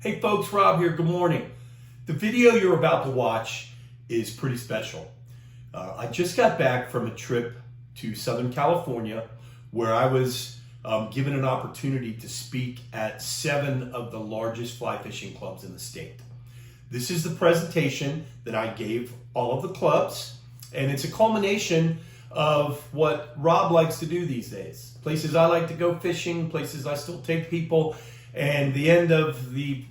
Hey folks, Rob here. Good morning. The video you're about to watch is pretty special. I just got back from a trip to Southern California where I was given an opportunity to speak at 7 of the largest fly fishing clubs in the state. This is the presentation that I gave all of the clubs, and it's a culmination of what Rob likes to do these days. Places I like to go fishing, places I still take people, and the end of the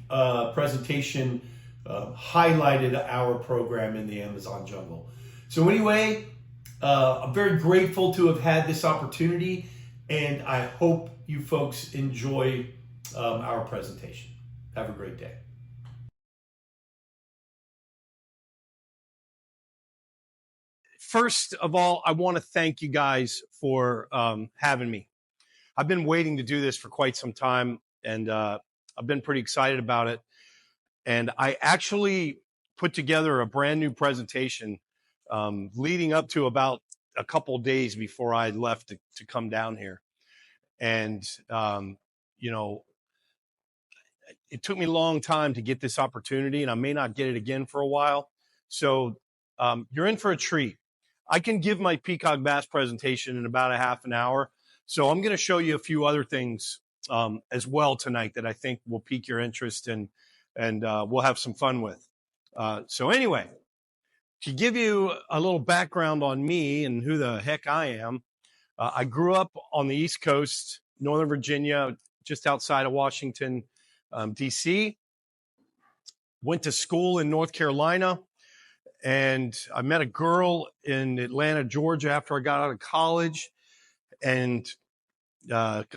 presentation highlighted our program in the Amazon jungle. So anyway, I'm very grateful to have had this opportunity, and I hope you folks enjoy our presentation. Have a great day. First of all, I want to thank you guys for having me. I've been waiting to do this for quite some time, and I've been pretty excited about it. And I actually put together a brand new presentation leading up to about a couple days before I left to come down here. And, it took me a long time to get this opportunity, and I may not get it again for a while. So you're in for a treat. I can give my Peacock Bass presentation in about a half an hour. So I'm going to show you a few other things as well tonight that I think will pique your interest and we'll have some fun with. So anyway, to give you a little background on me and who the heck I am, I grew up on the East Coast, Northern Virginia, just outside of Washington, D.C. Went to school in North Carolina, and I met a girl in Atlanta, Georgia after I got out of college. And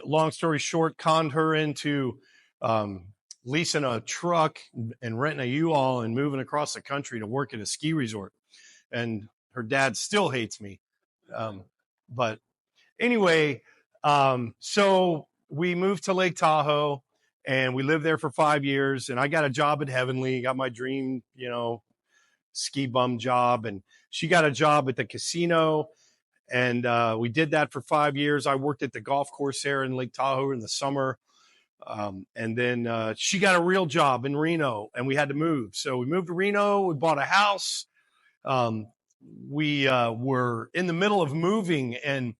long story short, conned her into leasing a truck and renting a U-Haul and moving across the country to work at a ski resort. And her dad still hates me. But anyway, so we moved to Lake Tahoe and we lived there for 5 years. And I got a job at Heavenly, got my dream, ski bum job. And she got a job at the casino. And we did that for 5 years. I worked at the golf course there in Lake Tahoe in the summer. And then she got a real job in Reno, and we had to move. So we moved to Reno. We bought a house. We were in the middle of moving, and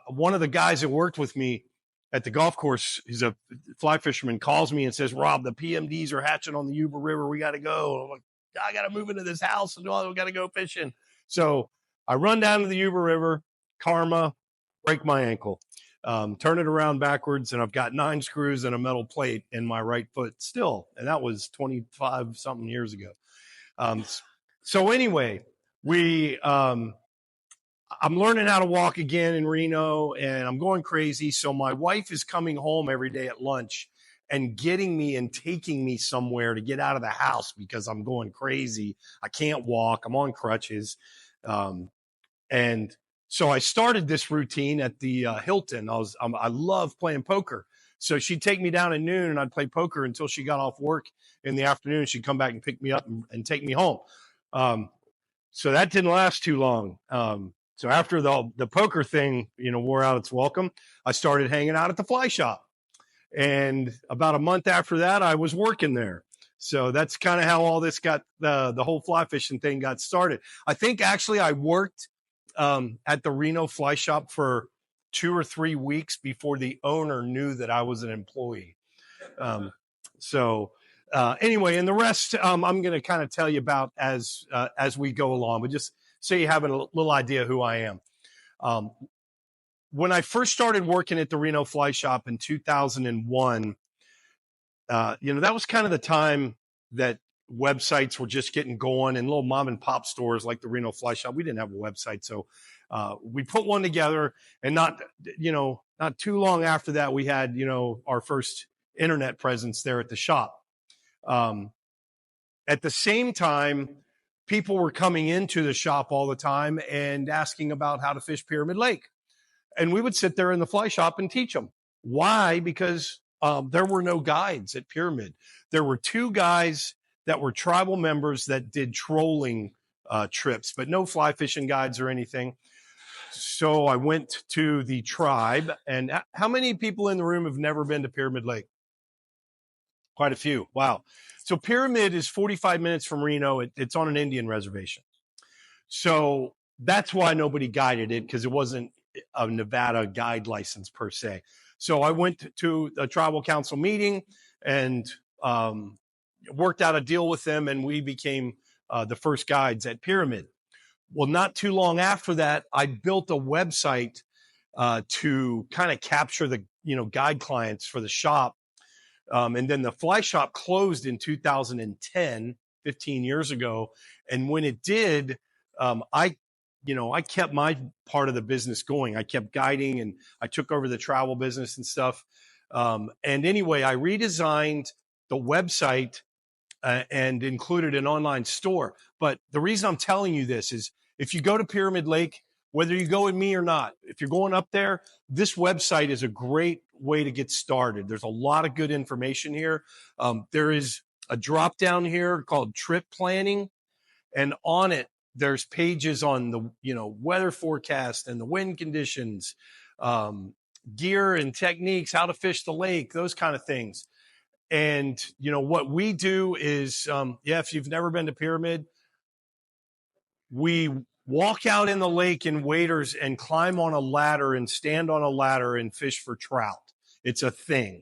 one of the guys that worked with me at the golf course, he's a fly fisherman, calls me and says, "Rob, the PMDs are hatching on the Yuba River. We got to go." I'm like, "I got to move into this house, and we got to go fishing." So I run down to the Yuba River, karma, break my ankle, turn it around backwards, and I've got 9 screws and a metal plate in my right foot still. And that was 25 something years ago. So anyway, I'm learning how to walk again in Reno, and I'm going crazy. So my wife is coming home every day at lunch and getting me and taking me somewhere to get out of the house because I'm going crazy. I can't walk. I'm on crutches. And so I started this routine at the Hilton. I love playing poker. So she'd take me down at noon and I'd play poker until she got off work in the afternoon. She'd come back and pick me up and take me home. So that didn't last too long. So after the poker thing, wore out its welcome, I started hanging out at the fly shop. And about a month after that, I was working there. So that's kind of how all this got, the whole fly fishing thing got started. I think actually I worked at the Reno fly shop for 2 or 3 weeks before the owner knew that I was an employee. Anyway, and the rest I'm going to kind of tell you about as we go along, but just so you have a little idea who I am. When I first started working at the Reno fly shop in 2001, that was kind of the time that websites were just getting going, and little mom and pop stores like the Reno fly shop, we didn't have a website. So we put one together, and not too long after that, we had, our first internet presence there at the shop. At the same time, people were coming into the shop all the time and asking about how to fish Pyramid Lake. And we would sit there in the fly shop and teach them. Why? Because there were no guides at Pyramid. There were 2 guys that were tribal members that did trolling trips, but no fly fishing guides or anything. So I went to the tribe. And how many people in the room have never been to Pyramid Lake? Quite a few. Wow. So Pyramid is 45 minutes from Reno. It's on an Indian reservation. So that's why nobody guided it, because it wasn't a Nevada guide license per se. So I went to a tribal council meeting and worked out a deal with them, and we became the first guides at Pyramid. Well, not too long after that, I built a website to kind of capture the guide clients for the shop. And then the fly shop closed in 2010, 15 years ago. And when it did, I kept my part of the business going. I kept guiding, and I took over the travel business and stuff. And anyway, I redesigned the website and included an online store. But the reason I'm telling you this is, if you go to Pyramid Lake, whether you go with me or not, if you're going up there, this website is a great way to get started. There's a lot of good information here. There is a drop down here called trip planning, and on it, there's pages on the weather forecast and the wind conditions, gear and techniques, how to fish the lake, those kind of things. And what we do is, if you've never been to Pyramid, we walk out in the lake in waders and climb on a ladder and stand on a ladder and fish for trout. It's a thing.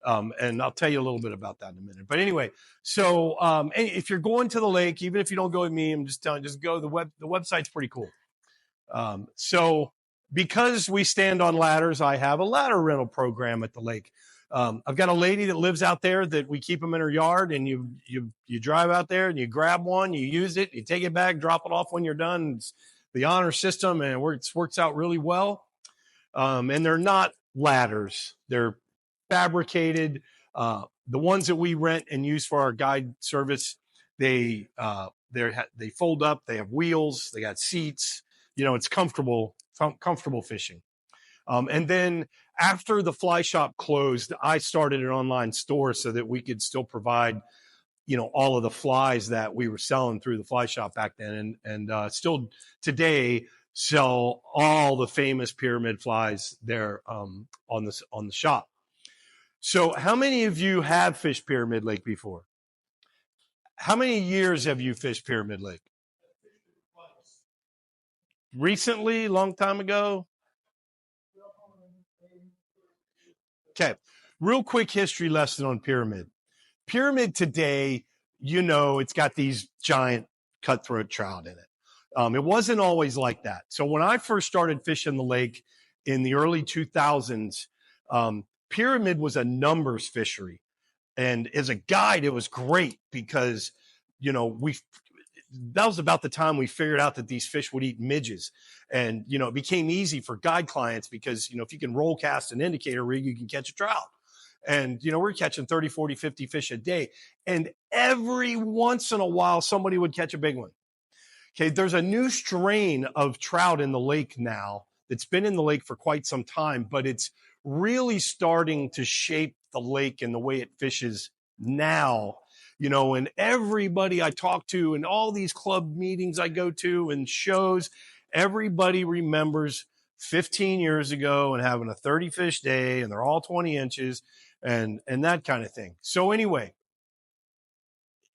And I'll tell you a little bit about that in a minute. But anyway, so if you're going to the lake, even if you don't go with me, I'm just telling you, just go. The website's pretty cool. So because we stand on ladders, I have a ladder rental program at the lake. I've got a lady that lives out there that we keep them in her yard, and you drive out there and you grab one, you use it, you take it back, drop it off when you're done. It's the honor system, and it works out really well. And they're not ladders; they're fabricated. The ones that we rent and use for our guide service, they fold up. They have wheels. They got seats. It's comfortable fishing. And then after the fly shop closed, I started an online store so that we could still provide, all of the flies that we were selling through the fly shop back then, and still today sell all the famous Pyramid flies there on the shop. So how many of you have fished Pyramid Lake before? How many years have you fished Pyramid Lake? Recently, long time ago? Okay, real quick history lesson on Pyramid. Pyramid today, it's got these giant cutthroat trout in it. It wasn't always like that. So when I first started fishing the lake in the early 2000s, Pyramid was a numbers fishery. And as a guide, it was great because, that was about the time we figured out that these fish would eat midges. And, it became easy for guide clients because, if you can roll cast an indicator rig, you can catch a trout. And, we're catching 30, 40, 50 fish a day. And every once in a while, somebody would catch a big one. Okay, there's a new strain of trout in the lake now that's been in the lake for quite some time, but it's really starting to shape the lake and the way it fishes now. And everybody I talk to and all these club meetings I go to and shows, everybody remembers 15 years ago and having a 30 fish day, and they're all 20 inches and that kind of thing. So anyway,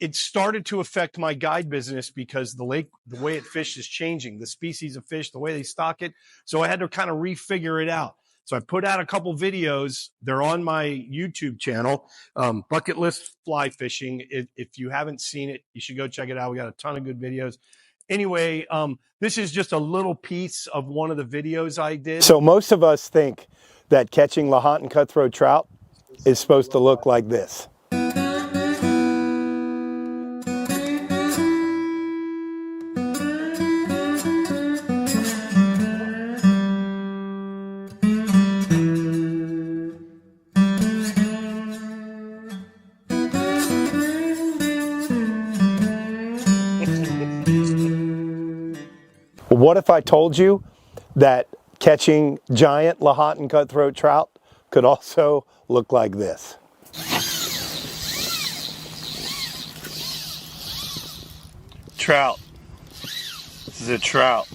it started to affect my guide business because the lake, the way it fished is changing, the species of fish, the way they stock it. So I had to kind of refigure it out. So I put out a couple videos. They're on my YouTube channel, Bucket List Fly Fishing. If you haven't seen it, you should go check it out. We got a ton of good videos. Anyway, this is just a little piece of one of the videos I did. So most of us think that catching Lahontan cutthroat trout is supposed to look like this. What if I told you that catching giant Lahontan cutthroat trout could also look like this? Trout. This is a trout.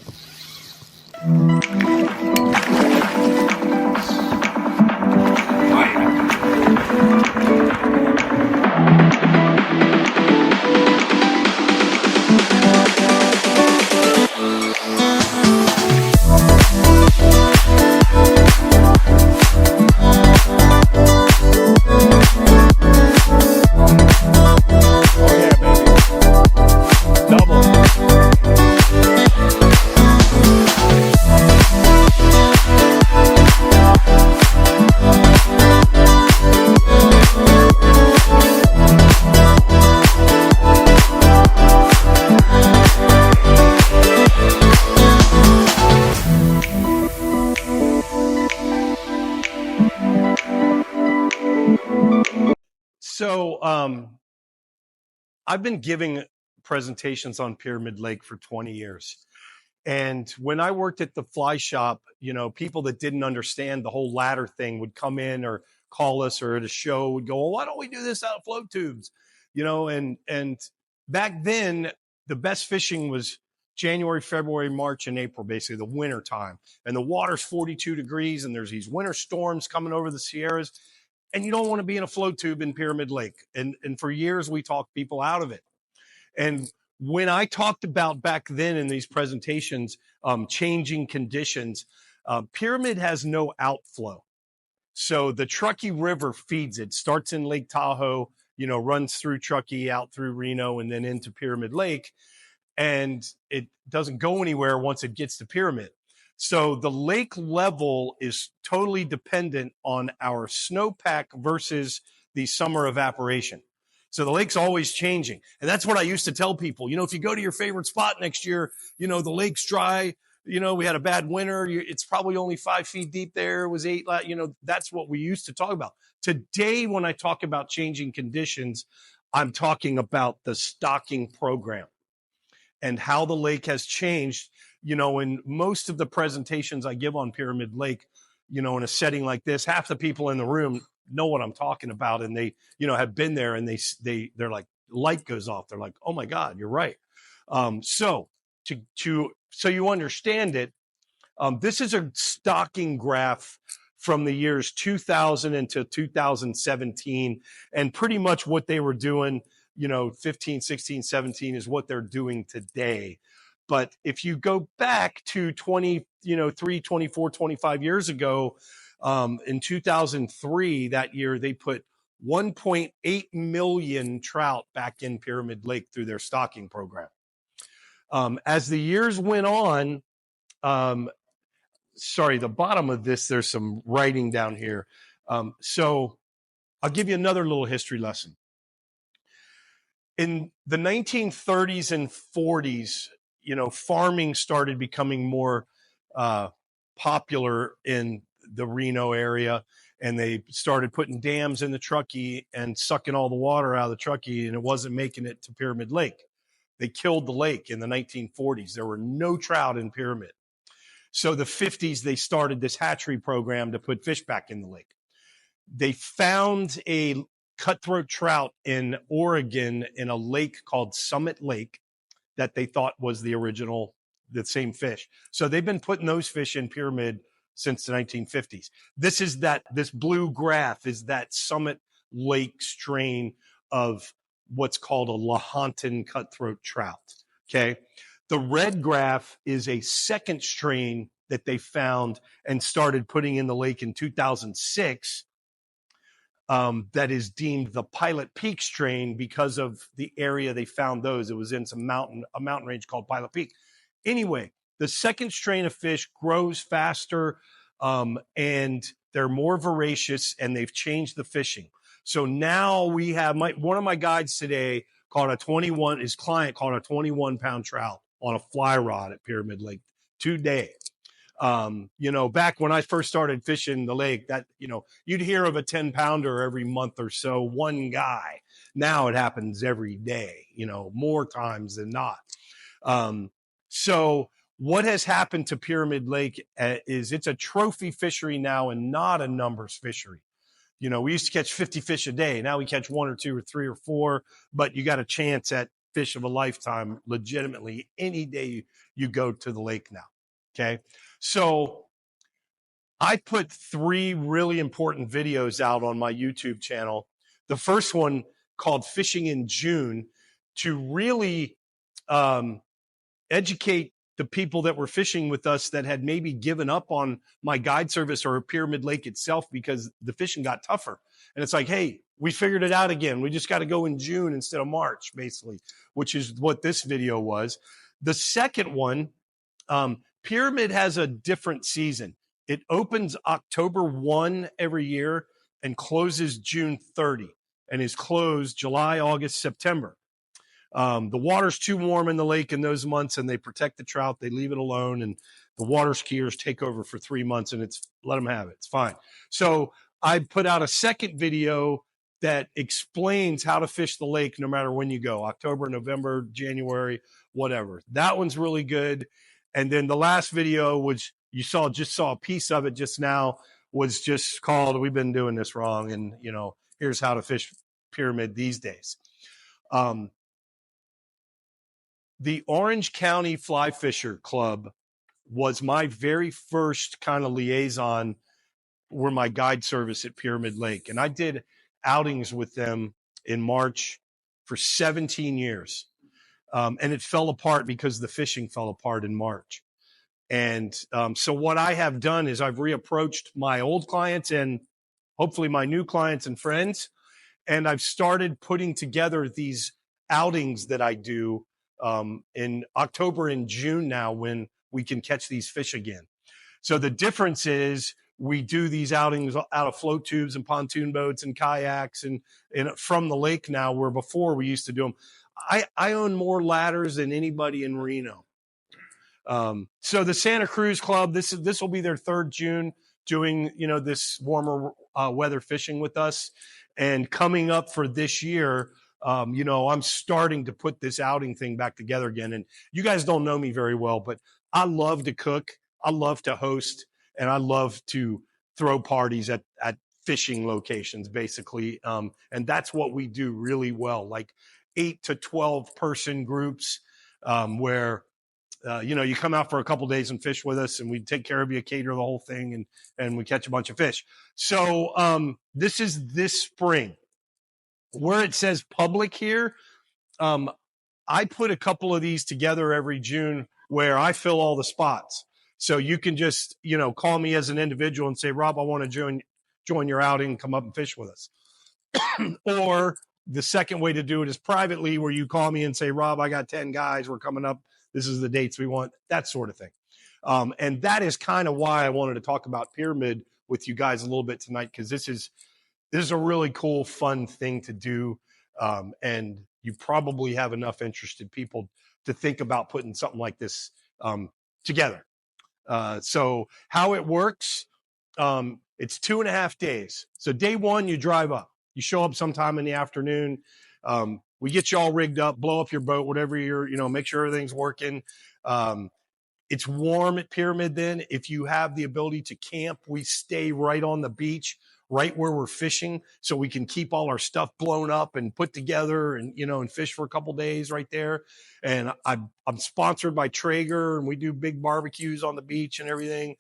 I've been giving presentations on Pyramid Lake for 20 years. And when I worked at the fly shop, people that didn't understand the whole ladder thing would come in or call us, or at a show would go, well, why don't we do this out of float tubes? And back then the best fishing was January, February, March, and April, basically the winter time. And the water's 42 degrees and there's these winter storms coming over the Sierras. And you don't want to be in a float tube in Pyramid Lake. And for years we talked people out of it. And when I talked about back then in these presentations, changing conditions, Pyramid has no outflow. So the Truckee River feeds it, starts in Lake Tahoe, runs through Truckee, out through Reno, and then into Pyramid Lake. And it doesn't go anywhere once it gets to Pyramid. So the lake level is totally dependent on our snowpack versus the summer evaporation. So the lake's always changing. And that's what I used to tell people. If you go to your favorite spot next year, the lake's dry. We had a bad winter. It's probably only 5 feet deep there. It was 8. That's what we used to talk about. Today, when I talk about changing conditions, I'm talking about the stocking program and how the lake has changed. In most of the presentations I give on Pyramid Lake, in a setting like this, half the people in the room know what I'm talking about, and they have been there, and they're like, light goes off. They're like, oh my God, you're right. So you understand it, this is a stocking graph from the years 2000 into 2017, and pretty much what they were doing 15, 16, 17 is what they're doing today. But if you go back to 23, 24, 25 years ago, in 2003, that year, they put 1.8 million trout back in Pyramid Lake through their stocking program. As the years went on, the bottom of this, there's some writing down here. So I'll give you another little history lesson. In the 1930s and 40s, farming started becoming more popular in the Reno area, and they started putting dams in the Truckee and sucking all the water out of the Truckee, and it wasn't making it to Pyramid Lake. They killed the lake in the 1940s. There were no trout in Pyramid. So the 50s, they started this hatchery program to put fish back in the lake. They found a cutthroat trout in Oregon in a lake called Summit Lake that they thought was the same fish. So they've been putting those fish in Pyramid since the 1950s. This blue graph is that Summit Lake strain of what's called a Lahontan cutthroat trout. Okay. The red graph is a second strain that they found and started putting in the lake in 2006. That is deemed the Pilot Peak strain because of the area they found those. It was in a mountain range called Pilot Peak. Anyway, the second strain of fish grows faster, and they're more voracious, and they've changed the fishing. So now we have one of my guides today his client caught a 21-pound trout on a fly rod at Pyramid Lake today. Back when I first started fishing the lake, that, you'd hear of a 10-pounder every month or so, one guy. Now it happens every day, more times than not. So what has happened to Pyramid Lake is it's a trophy fishery now and not a numbers fishery. We used to catch 50 fish a day. Now we catch 1 or 2 or 3 or 4, but you got a chance at fish of a lifetime legitimately any day you go to the lake now. Okay. So I put 3 really important videos out on my YouTube channel. The first one called Fishing in June, to really educate the people that were fishing with us that had maybe given up on my guide service or Pyramid Lake itself because the fishing got tougher. And it's like, hey, we figured it out again. We just got to go in June instead of March, basically, which is what this video was. The second one, Pyramid has a different season. It opens October 1 every year and closes June 30, and is closed July, August, September. The water's too warm in the lake in those months, and they protect the trout. They leave it alone, and the water skiers take over for 3 months, and let them have it. It's fine. So I put out a second video that explains how to fish the lake no matter when you go, October, November, January, whatever. That one's really good. And then the last video, which you just saw a piece of it just now, was just called "We've Been Doing This Wrong," and here's how to fish pyramid these days. The Orange County Fly Fisher Club was my very first kind of liaison, were my guide service at Pyramid Lake. And I did outings with them in March for 17 years. And it fell apart because the fishing fell apart in March. And so what I have done is I've reapproached my old clients and hopefully my new clients and friends. And I've started putting together these outings that I do in October and June now, when we can catch these fish again. So the difference is we do these outings out of float tubes and pontoon boats and kayaks and from the lake now, where before we used to do them. I own more ladders than anybody in Reno. So the Santa Cruz Club, this will be their third June doing, this warmer weather fishing with us. And coming up for this year, I'm starting to put this outing thing back together again. And you guys don't know me very well, but I love to cook. I love to host, and I love to throw parties at fishing locations, basically. And that's what we do really well, like 8 to 12 person groups, where, you come out for a couple days and fish with us, and we take care of you, cater the whole thing, and we catch a bunch of fish. So this is this spring. Where it says public here, I put a couple of these together every June where I fill all the spots. So you can just, call me as an individual and say, Rob, I want to join your outing, come up and fish with us. Or the second way to do it is privately, where you call me and say, Rob, I got 10 guys, we're coming up. This is the dates we want, that sort of thing. And that is kind of why I wanted to talk about Pyramid with you guys a little bit tonight, because this is a really cool, fun thing to do. And you probably have enough interested people to think about putting something like this together. So how it works, it's 2.5 days. So day one, you drive up. You show up sometime in the afternoon. We get you all rigged up, blow up your boat, whatever make sure everything's working. It's warm at Pyramid then. If you have the ability to camp, we stay right on the beach, right where we're fishing, so we can keep all our stuff blown up and put together and, and fish for a couple days right there. And I'm sponsored by Traeger, and we do big barbecues on the beach and everything.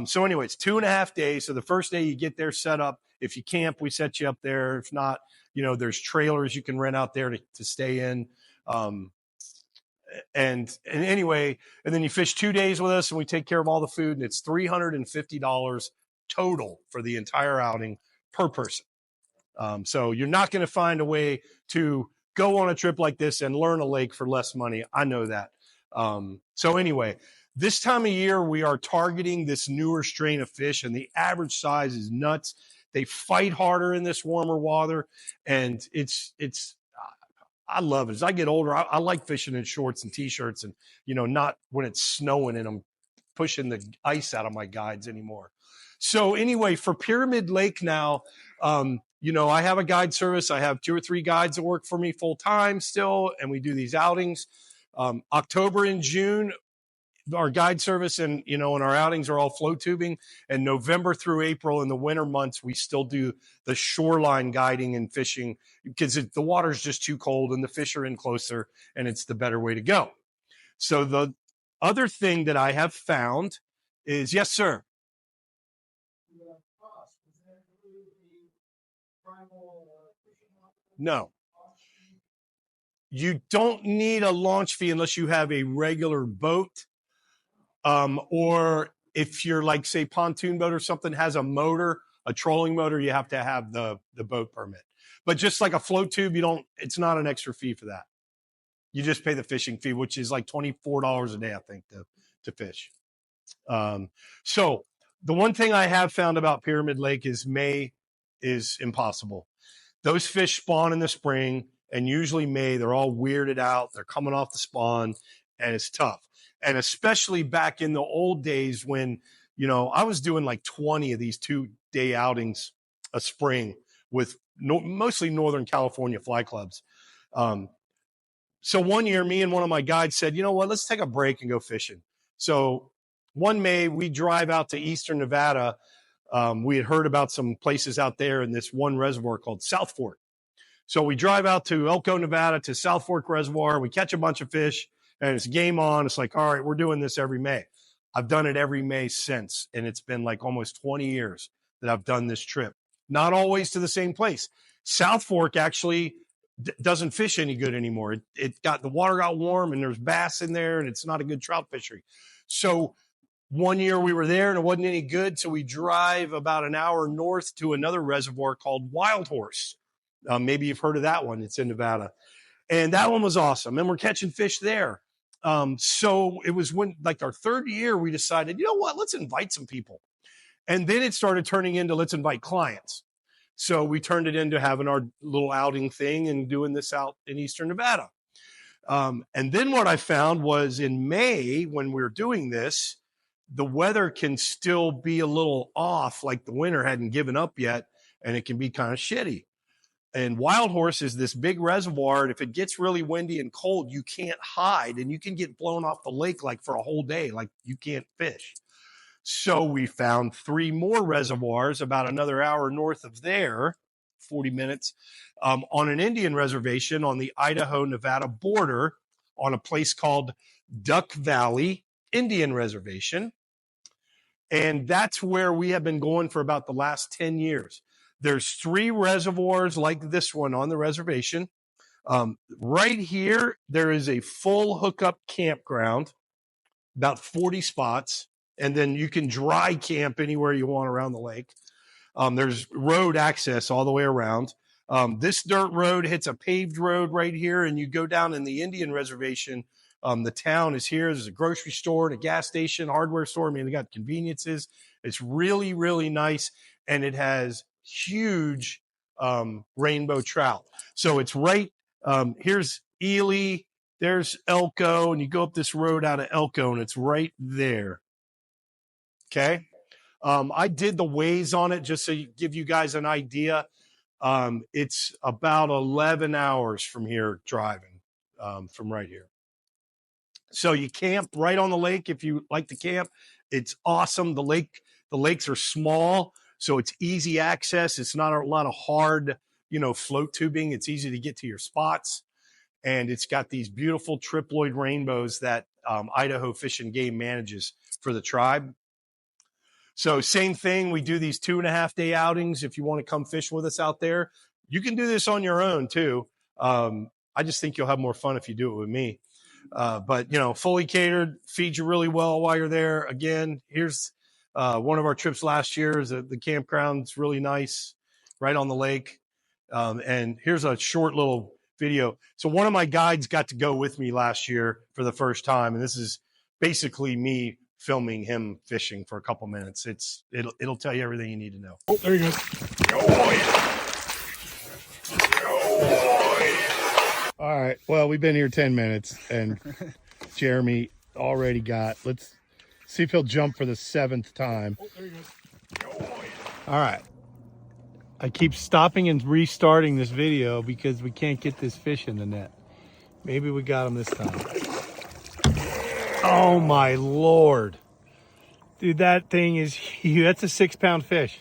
So anyway, it's 2.5 days. So the first day you get there set up. If you camp, we set you up there. If not, there's trailers you can rent out there to stay in. And anyway, and then you fish 2 days with us, and we take care of all the food, and it's $350 total for the entire outing per person. So you're not going to find a way to go on a trip like this and learn a lake for less money. I know that. So anyway, this time of year, we are targeting this newer strain of fish, and the average size is nuts. They fight harder in this warmer water, and I love it. As I get older, I like fishing in shorts and t-shirts, and not when it's snowing and I'm pushing the ice out of my guides anymore. So anyway, for Pyramid Lake now, I have a guide service. I have 2 or 3 guides that work for me full time still, and we do these outings. October and June, our guide service and our outings are all float tubing. And November through April, in the winter months, we still do the shoreline guiding and fishing, because the water's just too cold and the fish are in closer, and it's the better way to go. So the other thing that I have found is, yes, sir. No. You don't need a launch fee unless you have a regular boat. Or if you're like, say, pontoon boat or something has a motor, a trolling motor, you have to have the boat permit. But just like a float tube, it's not an extra fee for that. You just pay the fishing fee, which is like $24 a day, I think, to fish. So the one thing I have found about Pyramid Lake is May is impossible. Those fish spawn in the spring, and usually May, they're all weirded out. They're coming off the spawn, and it's tough. And especially back in the old days when, I was doing like 20 of these 2-day outings a spring with, mostly Northern California fly clubs. So one year, me and one of my guides said, you know what, let's take a break and go fishing. So one May, we drive out to Eastern Nevada. We had heard about some places out there in this one reservoir called South Fork. So we drive out to Elko, Nevada to South Fork Reservoir. We catch a bunch of fish and it's game on. It's like, all right, we're doing this every May. I've done it every May since. And it's been like almost 20 years that I've done this trip. Not always to the same place. South Fork actually doesn't fish any good anymore. The water got warm and there's bass in there and it's not a good trout fishery. So one year we were there and it wasn't any good. So we drive about an hour north to another reservoir called Wild Horse. Maybe you've heard of that one. It's in Nevada. And that one was awesome. And we're catching fish there. So it was when like our third year, we decided, you know what, let's invite some people. And then it started turning into let's invite clients. So we turned it into having our little outing thing and doing this out in Eastern Nevada. And then what I found was in May, when we were doing this, the weather can still be a little off, like the winter hadn't given up yet, and it can be kind of shitty. And Wild Horse is this big reservoir, and if it gets really windy and cold, you can't hide, and you can get blown off the lake like for a whole day, like you can't fish. So we found 3 more reservoirs about another hour north of there, 40 minutes, on an Indian reservation on the Idaho-Nevada border on a place called Duck Valley Indian Reservation. And that's where we have been going for about the last 10 years. There's 3 reservoirs like this one on the reservation. Right here, there is a full hookup campground, about 40 spots. And then you can dry camp anywhere you want around the lake. There's road access all the way around. This dirt road hits a paved road right here, and you go down in the Indian reservation. The town is here. There's a grocery store and a gas station, hardware store. I mean, they got conveniences. It's really, really nice, and it has huge rainbow trout. So it's right here's Ely, there's Elko, and you go up this road out of Elko, and it's right there. Okay. I did the ways on it just to give you guys an idea. It's about 11 hours from here driving, from right here. So you camp right on the lake if you like to camp. It's awesome. The lakes are small, so it's easy access. It's not a lot of hard, float tubing. It's easy to get to your spots. And it's got these beautiful triploid rainbows that Idaho Fish and Game manages for the tribe. So same thing. We do these 2.5-day outings. If you want to come fish with us out there, you can do this on your own too. I just think you'll have more fun if you do it with me. But fully catered, feed you really well while you're there. Again, here's one of our trips last year. The campground's really nice, right on the lake. And here's a short little video. So one of my guides got to go with me last year for the first time, and this is basically me filming him fishing for a couple minutes. It'll tell you everything you need to know. Oh, there he goes. All right. Well, we've been here 10 minutes, and Jeremy already got. Let's see if he'll jump for the 7th time. Oh, there he goes. All right. I keep stopping and restarting this video because we can't get this fish in the net. Maybe we got him this time. Oh my Lord. Dude, that thing is huge. That's a 6-pound fish.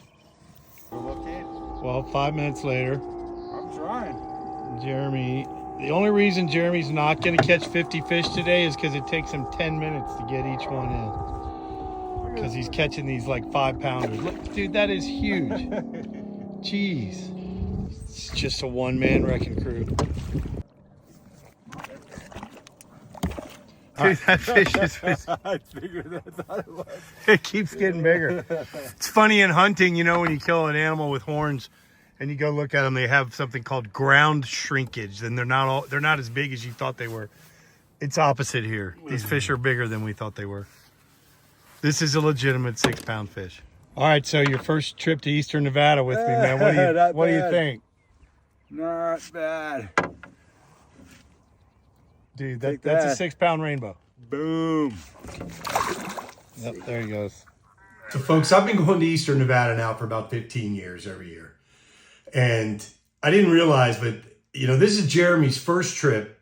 Well, 5 minutes later. I'm trying. Jeremy, the only reason Jeremy's not going to catch 50 fish today is because it takes him 10 minutes to get each one in. Because he's catching these like 5-pounders. Look, dude, that is huge. Jeez. It's just a one-man wrecking crew. Dude, that fish is... I figured that's how it was. It keeps getting bigger. It's funny in hunting, when you kill an animal with horns and you go look at them, they have something called ground shrinkage. Then they're not as big as you thought they were. It's opposite here. These fish are bigger than we thought they were. This is a legitimate 6-pound fish. All right, so your first trip to Eastern Nevada with me, man. What do you think? Not bad. Dude, that's a 6-pound rainbow. Boom. Yep, there he goes. So folks, I've been going to Eastern Nevada now for about 15 years every year. And I didn't realize, but this is Jeremy's first trip.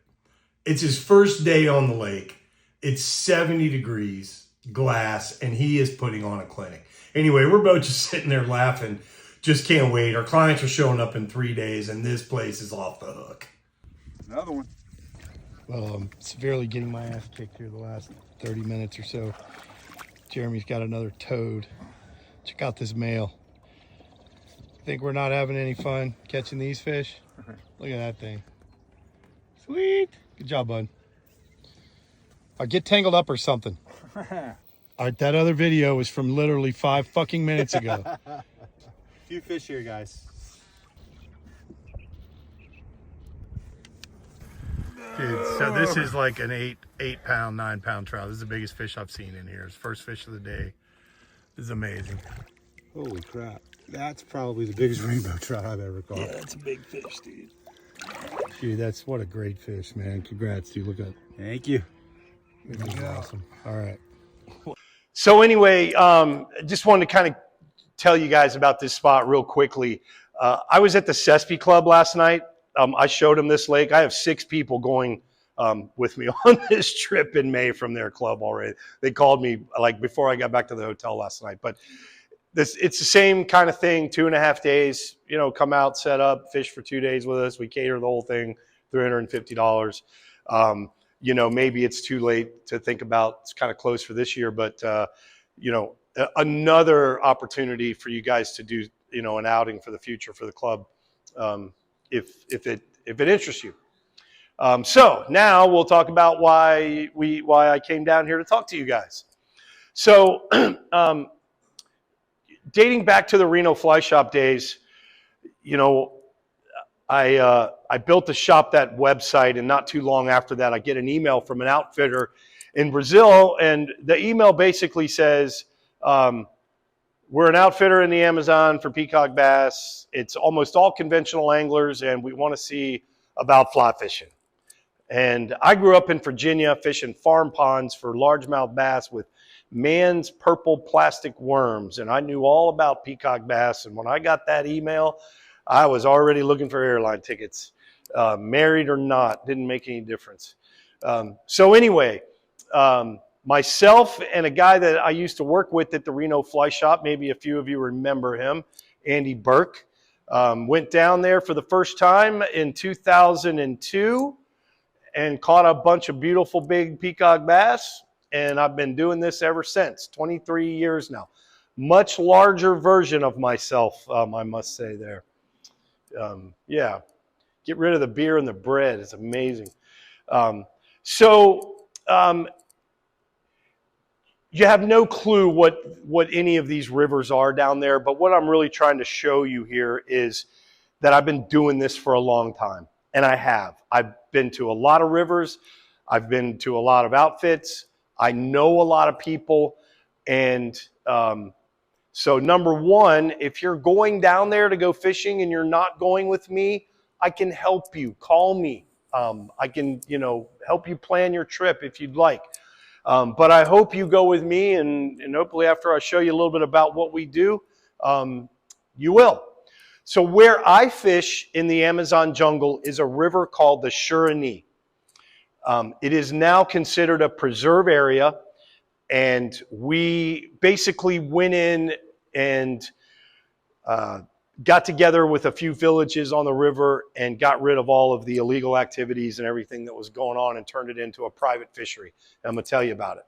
It's his first day on the lake. It's 70 degrees, glass, and he is putting on a clinic. Anyway, we're both just sitting there laughing. Just can't wait. Our clients are showing up in 3 days, and this place is off the hook. Another one. Well, I'm severely getting my ass kicked here the last 30 minutes or so. Jeremy's got another toad. Check out this male. Think we're not having any fun catching these fish? Look at that thing. Sweet. Good job, bud. I'll get tangled up or something. All right, that other video was from literally 5 fucking minutes ago. Few fish here, guys. Dude, so this is like an 8 pound, 9 pound trout. This is the biggest fish I've seen in here. It's first fish of the day. This is amazing. Holy crap. That's probably the biggest rainbow trout I've ever caught. Yeah, that's a big fish, dude. Dude, that's what a great fish, man. Congrats, dude. Look at Thank you. it. This is awesome. All right. So anyway, just wanted to kind of tell you guys about this spot real quickly. I was at the Sespe Club last night. I showed them this lake. I have 6 people going with me on this trip in May from their club already. They called me like before I got back to the hotel last night. But it's the same kind of thing, 2.5 days, come out, set up, fish for 2 days with us. We cater the whole thing, $350. Maybe it's too late to think about. It's kind of close for this year, but another opportunity for you guys to do, an outing for the future for the club, if it interests you. So now we'll talk about why I came down here to talk to you guys. So dating back to the Reno Fly Shop days, I built the Shop That website, and not too long after that, I get an email from an outfitter in Brazil, and the email basically says, we're an outfitter in the Amazon for peacock bass. It's almost all conventional anglers, and we want to see about fly fishing. And I grew up in Virginia fishing farm ponds for largemouth bass with man's purple plastic worms, and I knew all about peacock bass. And when I got that email, I was already looking for airline tickets. Married or not, didn't make any difference. So anyway, myself and a guy that I used to work with at the Reno Fly Shop, maybe a few of you remember him, Andy Burke, went down there for the first time in 2002 and caught a bunch of beautiful big peacock bass. And I've been doing this ever since, 23 years now. Much larger version of myself, I must say there. Yeah, get rid of the beer and the bread. It's amazing. You have no clue what any of these rivers are down there, but what I'm really trying to show you here is that I've been doing this for a long time, and I have. I've been to a lot of rivers. I've been to a lot of outfits. I know a lot of people, and so number one, if you're going down there to go fishing and you're not going with me, I can help you. Call me. I can, help you plan your trip if you'd like. But I hope you go with me, and hopefully after I show you a little bit about what we do, you will. So where I fish in the Amazon jungle is a river called the Surani. It is now considered a preserve area, and we basically went in and got together with a few villages on the river and got rid of all of the illegal activities and everything that was going on and turned it into a private fishery. And I'm going to tell you about it.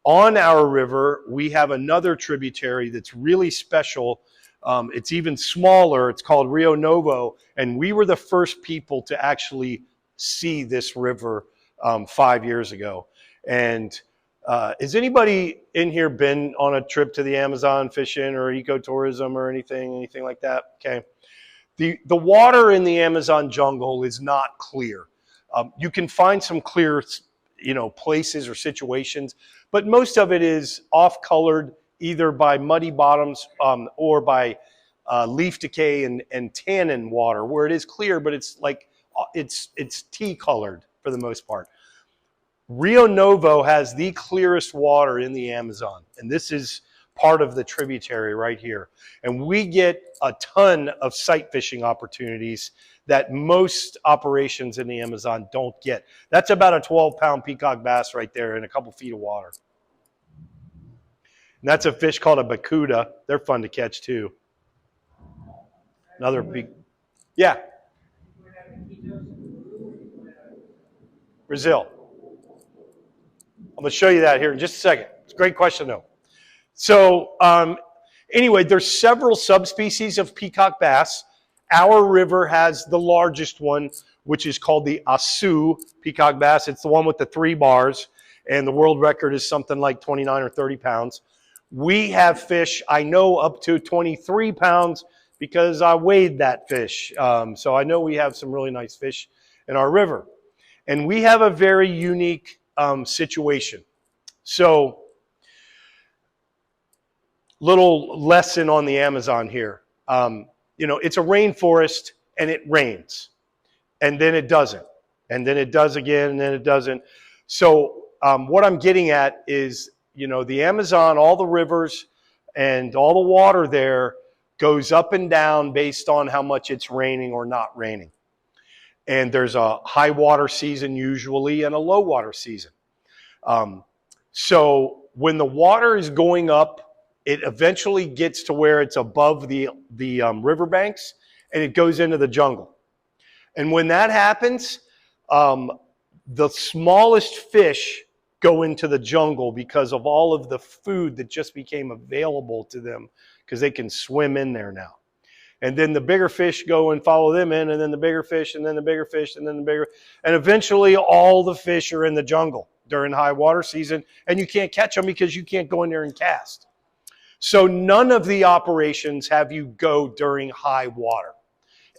On our river, we have another tributary that's really special. It's even smaller. It's called Rio Novo, and we were the first people to actually see this river 5 years ago. And has anybody in here been on a trip to the Amazon fishing or ecotourism or anything like that? Okay. The water in the Amazon jungle is not clear. You can find some clear, places or situations, but most of it is off-colored either by muddy bottoms or by leaf decay and tannin water, where it is clear, but it's like it's tea-colored for the most part. Rio Novo has the clearest water in the Amazon, and this is part of the tributary right here. And we get a ton of sight fishing opportunities that most operations in the Amazon don't get. That's about a 12-pound peacock bass right there in a couple feet of water. And that's a fish called a bacuda. They're fun to catch too. Another big, yeah. Brazil. I'm going to show you that here in just a second. It's a great question though. So anyway, there's several subspecies of peacock bass. Our river has the largest one, which is called the Asu peacock bass. It's the one with the 3 bars, and the world record is something like 29 or 30 pounds. We have fish, I know, up to 23 pounds because I weighed that fish. So I know we have some really nice fish in our river. And we have a very unique situation. So, little lesson on the Amazon here. You know, it's a rainforest and it rains. And then it doesn't. And then it does again and then it doesn't. So what I'm getting at is, you know, the Amazon, all the rivers and all the water there goes up and down based on how much it's raining or not raining. And there's a high water season usually and a low water season. So when the water is going up, it eventually gets to where it's above the riverbanks and it goes into the jungle. And when that happens, the smallest fish go into the jungle because of all of the food that just became available to them because they can swim in there now. And then the bigger fish go and follow them in, and then the bigger fish, and then the bigger fish, and then the bigger. And eventually all the fish are in the jungle during high water season, and you can't catch them because you can't go in there and cast. So none of the operations have you go during high water.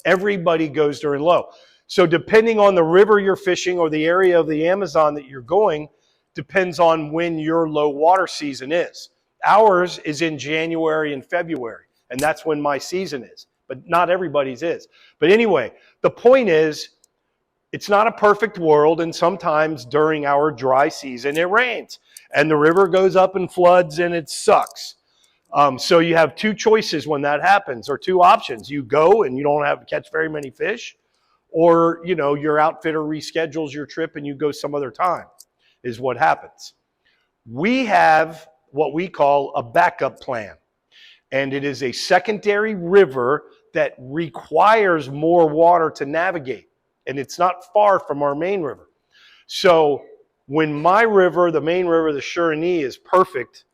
Everybody goes during low. So depending on the river you're fishing or the area of the Amazon that you're going, depends on when your low water season is. Ours is in January and February, and that's when my season is. But not everybody's is. But anyway, the point is, it's not a perfect world, and sometimes during our dry season it rains, and the river goes up and floods, and it sucks. So you have 2 choices when that happens, or 2 options. You go and you don't have to catch very many fish, or you know your outfitter reschedules your trip and you go some other time, is what happens. We have what we call a backup plan, and it is a secondary river that requires more water to navigate, and it's not far from our main river. So when my river, the main river, the Surani, is perfect,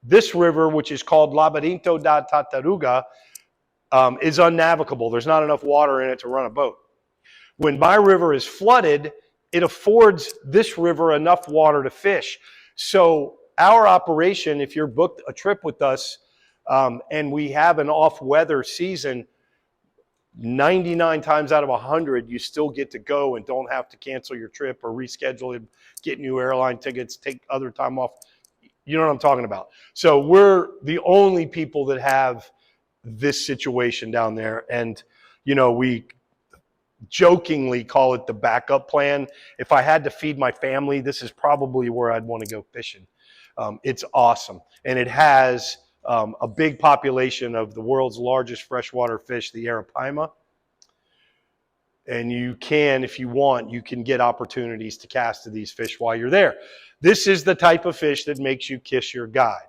this river, which is called Labirinto da Tartaruga, is unnavigable. There's not enough water in it to run a boat. When my river is flooded, it affords this river enough water to fish. So our operation, if you're booked a trip with us and we have an off-weather season, 99 times out of 100, you still get to go and don't have to cancel your trip or reschedule it, get new airline tickets, take other time off. You know what I'm talking about. So we're the only people that have this situation down there. And, you know, we jokingly call it the backup plan. If I had to feed my family, this is probably where I'd want to go fishing. It's awesome. And it has a big population of the world's largest freshwater fish, the arapaima. And you can, if you want, you can get opportunities to cast to these fish while you're there. This is the type of fish that makes you kiss your guide.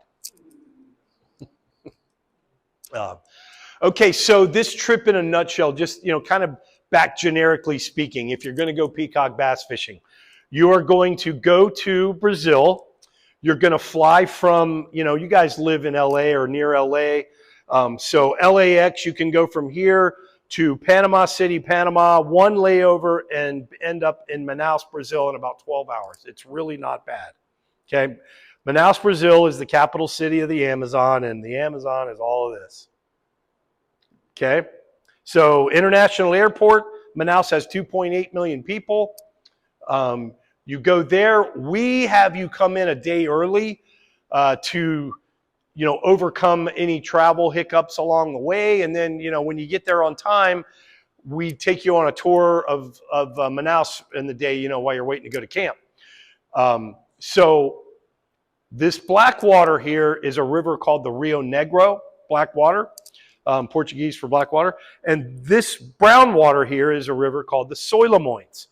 Okay, so this trip in a nutshell, just, you know, kind of back generically speaking, if you're going to go peacock bass fishing, you are going to go to Brazil. You're going to fly from, you know, you guys live in LA or near LA. So LAX, you can go from here to Panama City, Panama, 1 layover, and end up in Manaus, Brazil in about 12 hours. It's really not bad. Okay. Manaus, Brazil is the capital city of the Amazon, and the Amazon is all of this. Okay. So international airport, Manaus has 2.8 million people. You go there. We have you come in a day early to, you know, overcome any travel hiccups along the way. And then, you know, when you get there on time, we take you on a tour of Manaus in the day, you know, while you're waiting to go to camp. So This black water here is a river called the Rio Negro, black water, Portuguese for black water. And this brown water here is a river called the Solimões.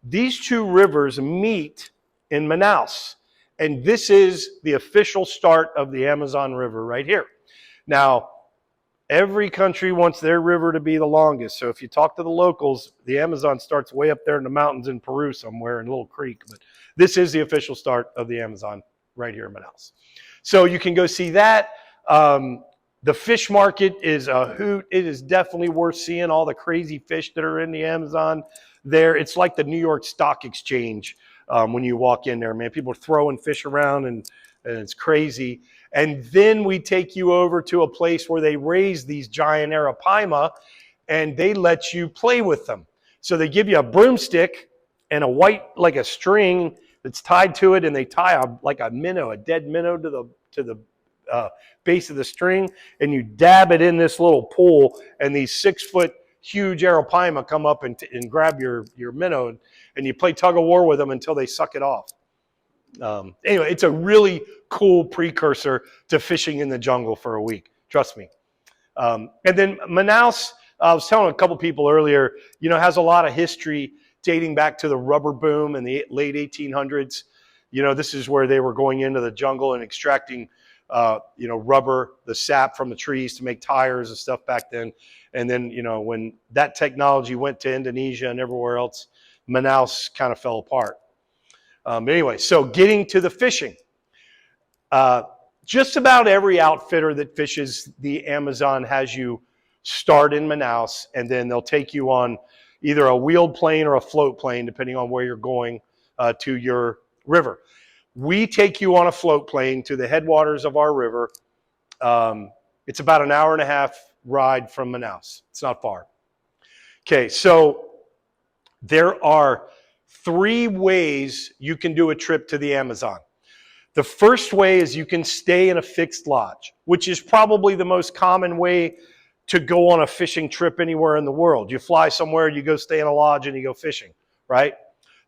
These two rivers meet in Manaus. And this is the official start of the Amazon River right here. Now, every country wants their river to be the longest. So if you talk to the locals, the Amazon starts way up there in the mountains in Peru somewhere in a little creek. But this is the official start of the Amazon right here in Manaus. So you can go see that. The fish market is a hoot. It is definitely worth seeing all the crazy fish that are in the Amazon there. It's like the New York Stock Exchange when you walk in there, man. People are throwing fish around and it's crazy. And then we take you over to a place where they raise these giant arapaima and they let you play with them. So they give you a broomstick and a white, like a string that's tied to it, and they tie a minnow, a dead minnow to the base of the string, and you dab it in this little pool, and these 6-foot huge arapaima come up and grab your minnow, and you play tug of war with them until they suck it off. Anyway, it's a really cool precursor to fishing in the jungle for a week. Trust me. And then Manaus, I was telling a couple people earlier, has a lot of history dating back to the rubber boom in the late 1800s. This is where they were going into the jungle and extracting, rubber, the sap from the trees to make tires and stuff back then. And then, when that technology went to Indonesia and everywhere else, Manaus kind of fell apart. Anyway, so getting to the fishing. Just about every outfitter that fishes the Amazon has you start in Manaus, and then they'll take you on either a wheeled plane or a float plane, depending on where you're going to your river. We take you on a float plane to the headwaters of our river. It's about an hour and a half ride from Manaus. It's not far. Okay, so there are 3 ways you can do a trip to the Amazon. The first way is you can stay in a fixed lodge, which is probably the most common way to go on a fishing trip anywhere in the world. You fly somewhere, you go stay in a lodge, and you go fishing, right?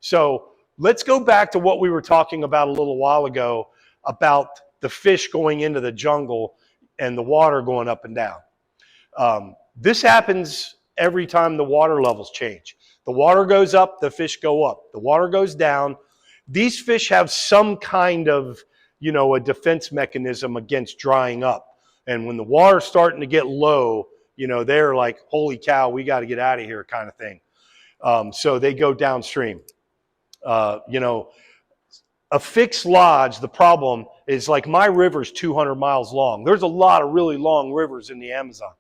So let's go back to what we were talking about a little while ago about the fish going into the jungle and the water going up and down. This happens every time the water levels change. The water goes up, the fish go up. The water goes down. These fish have some kind of, a defense mechanism against drying up. And when the water's starting to get low, they're like, holy cow, we got to get out of here kind of thing. So they go downstream. A fixed lodge, the problem is like my river's 200 miles long. There's a lot of really long rivers in the Amazon.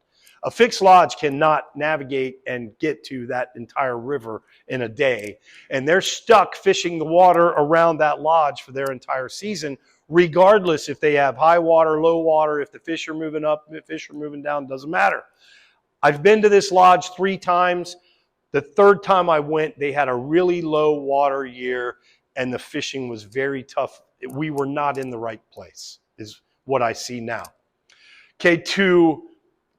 A fixed lodge cannot navigate and get to that entire river in a day. And they're stuck fishing the water around that lodge for their entire season, regardless if they have high water, low water, if the fish are moving up, if fish are moving down, doesn't matter. I've been to this lodge 3 times. The 3rd time I went, they had a really low water year, and the fishing was very tough. We were not in the right place, is what I see now. Okay, to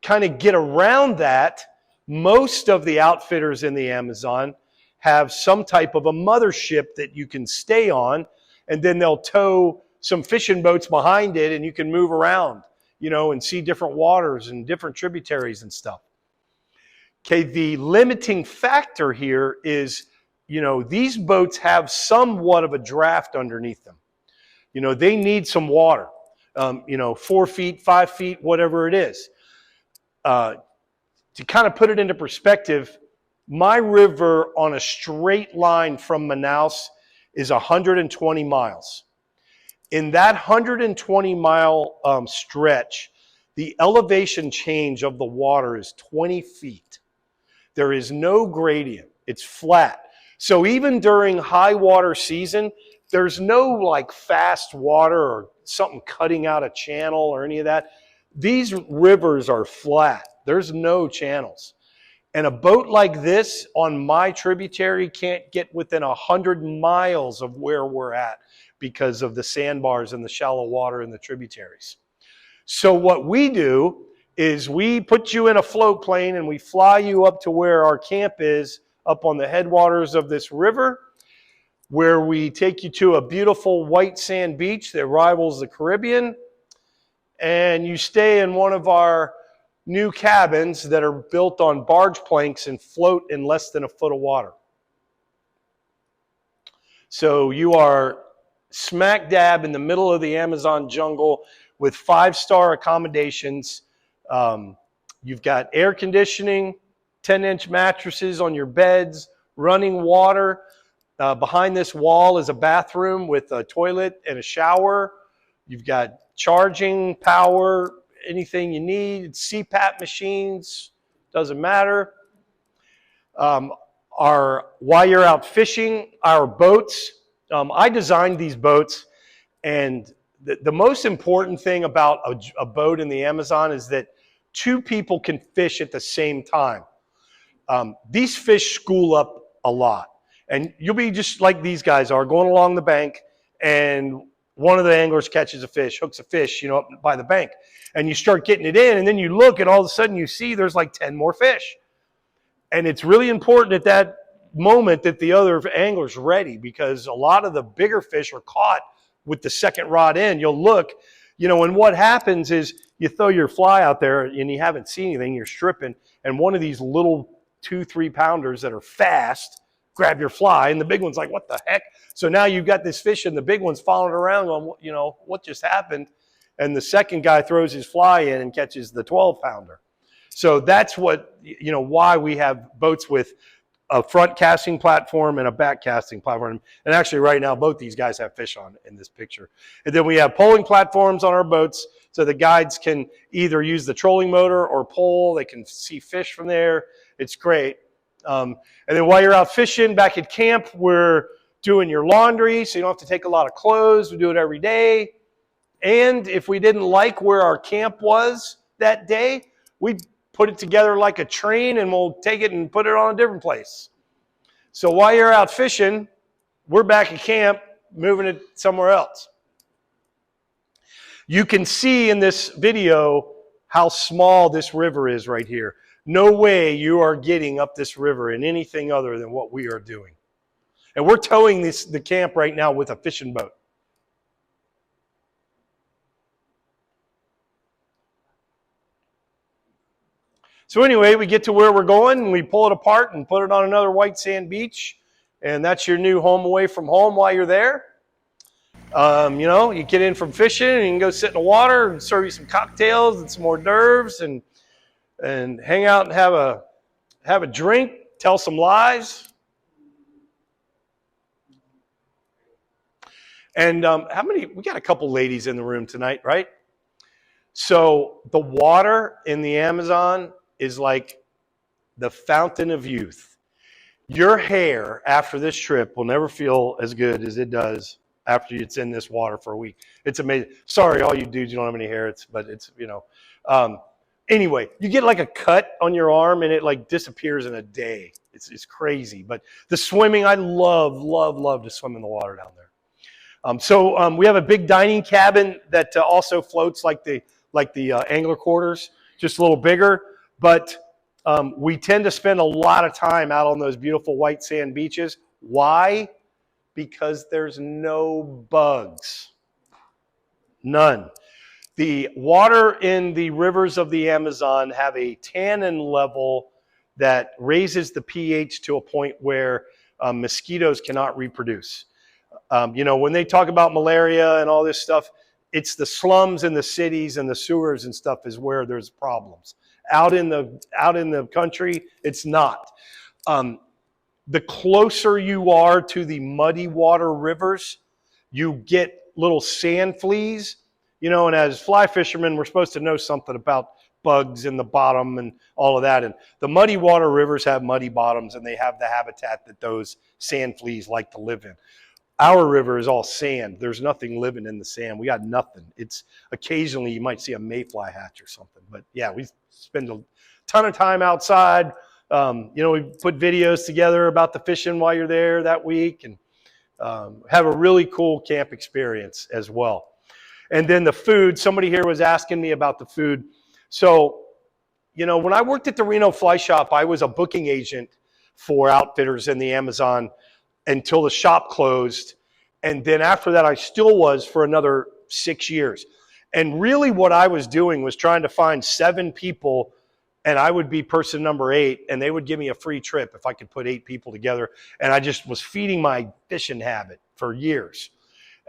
kind of get around that, most of the outfitters in the Amazon have some type of a mothership that you can stay on, and then they'll tow some fishing boats behind it, and you can move around, and see different waters and different tributaries and stuff. Okay, the limiting factor here is, these boats have somewhat of a draft underneath them. They need some water, 4 feet, 5 feet, whatever it is. To kind of put it into perspective, my river on a straight line from Manaus is 120 miles. In that 120-mile stretch, the elevation change of the water is 20 feet. There is no gradient. It's flat. So even during high water season, there's no like fast water or something cutting out a channel or any of that. These rivers are flat. There's no channels. And a boat like this on my tributary can't get within 100 miles of where we're at because of the sandbars and the shallow water in the tributaries. So what we do is we put you in a float plane and we fly you up to where our camp is, up on the headwaters of this river. where we take you to a beautiful white sand beach that rivals the Caribbean. And you stay in one of our new cabins that are built on barge planks and float in less than a foot of water. So you are smack dab in the middle of the Amazon jungle with 5-star accommodations. You've got air conditioning, 10-inch mattresses on your beds, running water. Behind this wall is a bathroom with a toilet and a shower. You've got charging power, anything you need, CPAP machines, doesn't matter. While you're out fishing, our boats, I designed these boats, and the most important thing about a boat in the Amazon is that 2 people can fish at the same time. These fish school up a lot, and you'll be just like these guys are, going along the bank, and one of the anglers catches a fish, hooks a fish, up by the bank, and you start getting it in, and then you look, and all of a sudden you see there's like 10 more fish. And it's really important at that moment that the other angler's ready, because a lot of the bigger fish are caught with the second rod in. You'll look, and what happens is you throw your fly out there and you haven't seen anything, you're stripping, and one of these little 2-3 pounders that are fast grab your fly, and the big one's like, what the heck? So now you've got this fish and the big one's following around going, what just happened? And the second guy throws his fly in and catches the 12-pounder. So that's why we have boats with a front casting platform and a back casting platform. And actually right now, both these guys have fish on in this picture. And then we have polling platforms on our boats, so the guides can either use the trolling motor or pole. They can see fish from there. It's great. And then while you're out fishing back at camp, we're doing your laundry, so you don't have to take a lot of clothes. We do it every day. And if we didn't like where our camp was that day, we put it together like a train, and we'll take it and put it on a different place. So while you're out fishing, we're back at camp, moving it somewhere else. You can see in this video how small this river is right here. No way you are getting up this river in anything other than what we are doing. And we're towing the camp right now with a fishing boat. So anyway, we get to where we're going, and we pull it apart and put it on another white sand beach, and that's your new home away from home while you're there. You get in from fishing, and you can go sit in the water and serve you some cocktails and some hors d'oeuvres, and hang out and have a drink, tell some lies. And we got a couple ladies in the room tonight, right? So the water in the Amazon is like the fountain of youth. Your hair after this trip will never feel as good as it does after it's in this water for a week. It's amazing. Sorry, all you dudes, you don't have any hair. Anyway, you get like a cut on your arm and it like disappears in a day. It's crazy. But the swimming, I love to swim in the water down there. We have a big dining cabin that also floats like the angler quarters, just a little bigger. But we tend to spend a lot of time out on those beautiful white sand beaches. Why? Because there's no bugs. None. The water in the rivers of the Amazon have a tannin level that raises the pH to a point where mosquitoes cannot reproduce. When they talk about malaria and all this stuff, it's the slums and the cities and the sewers and stuff is where there's problems. Out in the country, it's not. The closer you are to the muddy water rivers, you get little sand fleas. And as fly fishermen, we're supposed to know something about bugs in the bottom and all of that. And the muddy water rivers have muddy bottoms, and they have the habitat that those sand fleas like to live in. Our river is all sand. There's nothing living in the sand. We got nothing. It's occasionally you might see a mayfly hatch or something. But yeah, we spend a ton of time outside. We put videos together about the fishing while you're there that week, and have a really cool camp experience as well. And then the food, somebody here was asking me about the food. So, when I worked at the Reno Fly Shop, I was a booking agent for outfitters in the Amazon. until the shop closed. And then after that, I still was for another 6 years. And really what I was doing was trying to find 7 people, and I would be person number 8, and they would give me a free trip if I could put 8 people together. And I just was feeding my fishing habit for years.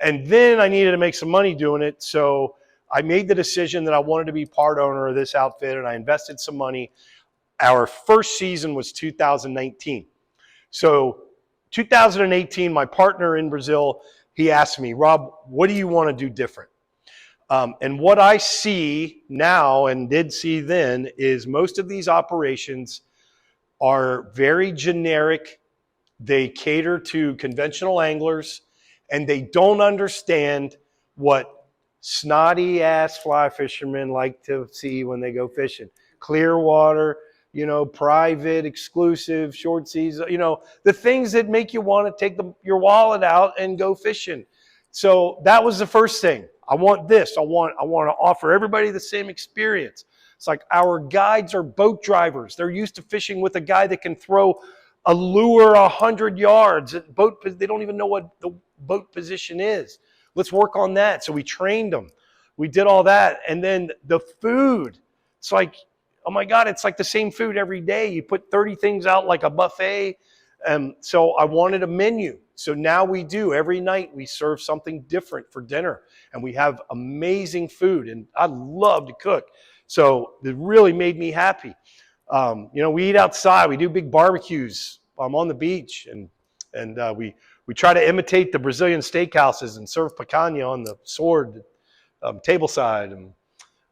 And then I needed to make some money doing it. So I made the decision that I wanted to be part owner of this outfit, and I invested some money. Our first season was 2019. So 2018, my partner in Brazil, he asked me, Rob, what do you want to do different? And what I see now and did see then is most of these operations are very generic. They cater to conventional anglers, and they don't understand what snotty ass fly fishermen like to see when they go fishing. Clear water, private, exclusive, short season, the things that make you want to take your wallet out and go fishing. So that was the first thing. I want this. I want to offer everybody the same experience. It's like our guides are boat drivers. They're used to fishing with a guy that can throw a lure 100 yards. They don't even know what the boat position is. Let's work on that. So we trained them. We did all that. And then the food. It's like, oh my God, it's like the same food every day. You put 30 things out like a buffet. So I wanted a menu. So now we do. Every night we serve something different for dinner. And we have amazing food. And I love to cook. So it really made me happy. We eat outside. We do big barbecues on the beach. And we try to imitate the Brazilian steakhouses and serve picanha on the sword tableside.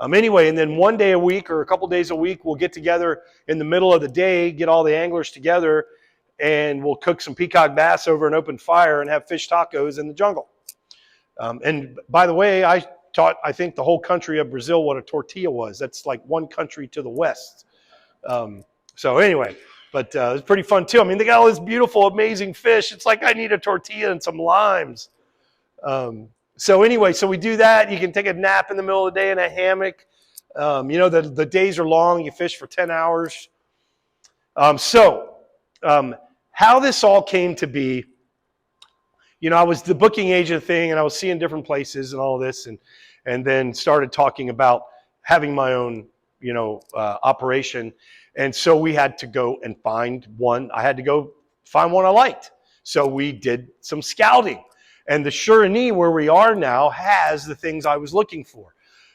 Anyway, and then one day a week or a couple days a week, we'll get together in the middle of the day, get all the anglers together, and we'll cook some peacock bass over an open fire and have fish tacos in the jungle. And by the way, I taught, I think, the whole country of Brazil what a tortilla was. That's like one country to the west. So anyway, but it's pretty fun too. I mean, they got all this beautiful, amazing fish. It's like I need a tortilla and some limes. So anyway, so we do that. You can take a nap in the middle of the day in a hammock. The days are long. You fish for 10 hours. How this all came to be, I was the booking agent thing, and I was seeing different places and all this, and then started talking about having my own, operation. And so we had to go and find one. I had to go find one I liked. So we did some scouting. And the Suriname, where we are now, has the things I was looking for.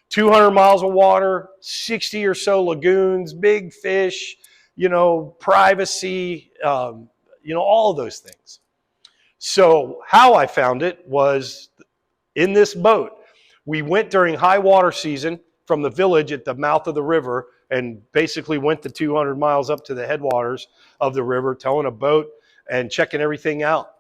200 miles of water, 60 or so lagoons, big fish, privacy, all of those things. So how I found it was in this boat. We went during high water season from the village at the mouth of the river and basically went the 200 miles up to the headwaters of the river, towing a boat and checking everything out.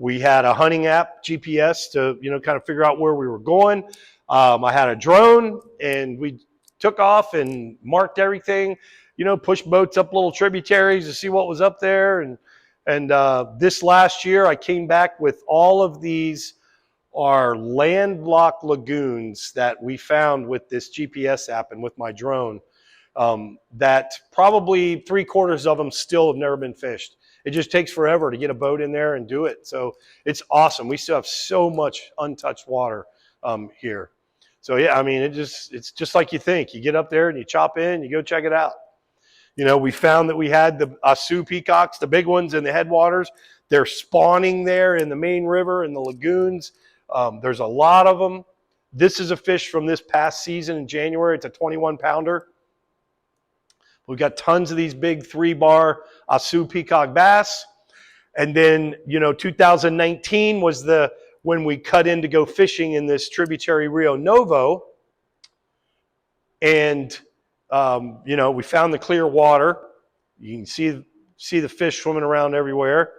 We had a hunting app, GPS, to kind of figure out where we were going. I had a drone, and we took off and marked everything. Pushed boats up little tributaries to see what was up there. And this last year, I came back with all of these are landlocked lagoons that we found with this GPS app and with my drone. That probably 3/4 of them still have never been fished. It just takes forever to get a boat in there and do it. So it's awesome. We still have so much untouched water here. So yeah, I mean, it's just like you think. You get up there and you chop in, you go check it out. We found that we had the Asu peacocks, the big ones in the headwaters. They're spawning there in the main river in the lagoons. There's a lot of them. This is a fish from this past season in January. It's a 21-pounder. We've got tons of these big 3-bar Asu peacock bass. And then, 2019 was when we cut in to go fishing in this tributary Rio Novo. And, we found the clear water. You can see the fish swimming around everywhere.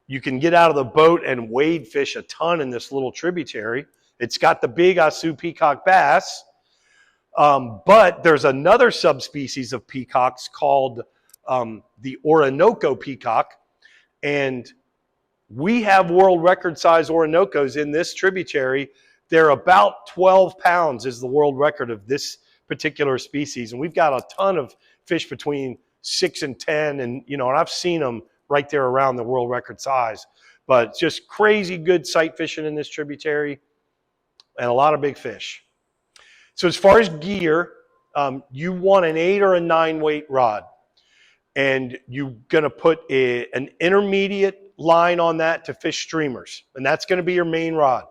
You can get out of the boat and wade fish a ton in this little tributary. It's got the big Asu peacock bass. But there's another subspecies of peacocks called the Orinoco peacock. And we have world record size Orinocos in this tributary. They're about 12 pounds is the world record of this particular species. And we've got a ton of fish between 6 and 10. And, and I've seen them right there around the world record size. But just crazy good sight fishing in this tributary and a lot of big fish. So as far as gear, you want an 8 or a 9 weight rod. And you're going to put an intermediate line on that to fish streamers. And that's going to be your main rod.